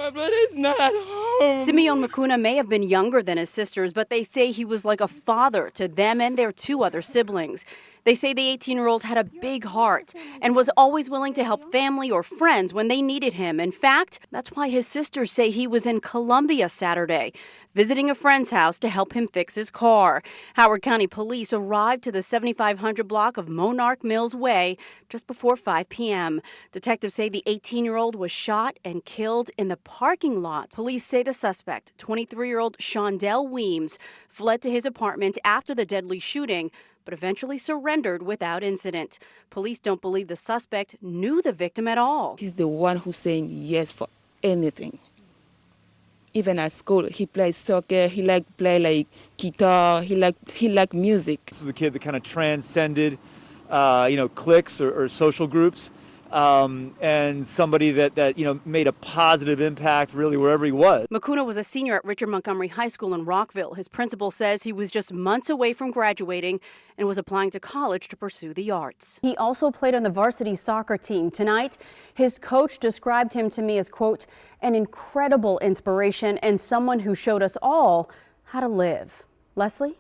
My brother is not at home. Simeon Makuna may have been younger than his sisters, but they say he was like a father to them and their two other siblings. They say the 18-year-old had a big heart and was always willing to help family or friends when they needed him. In fact, that's why his sisters say he was in Columbia Saturday, visiting a friend's house to help him fix his car. Howard County Police arrived to the 7500 block of Monarch Mills Way just before 5 p.m. Detectives say the 18-year-old was shot and killed in the parking lot. Police say the suspect, 23-year-old Shondell Weems, fled to his apartment after the deadly shooting, but eventually surrendered without incident. Police don't believe the suspect knew the victim at all. He's the one who's saying yes for anything. Even at school, he plays soccer, he liked play like guitar, he liked music. This was a kid that kind of transcended, cliques or social groups, and somebody that made a positive impact really wherever he was. Makuna was a senior at Richard Montgomery High School in Rockville. His principal says he was just months away from graduating and was applying to college to pursue the arts. He also played on the varsity soccer team. Tonight, his coach described him to me as, quote, an incredible inspiration and someone who showed us all how to live. Leslie?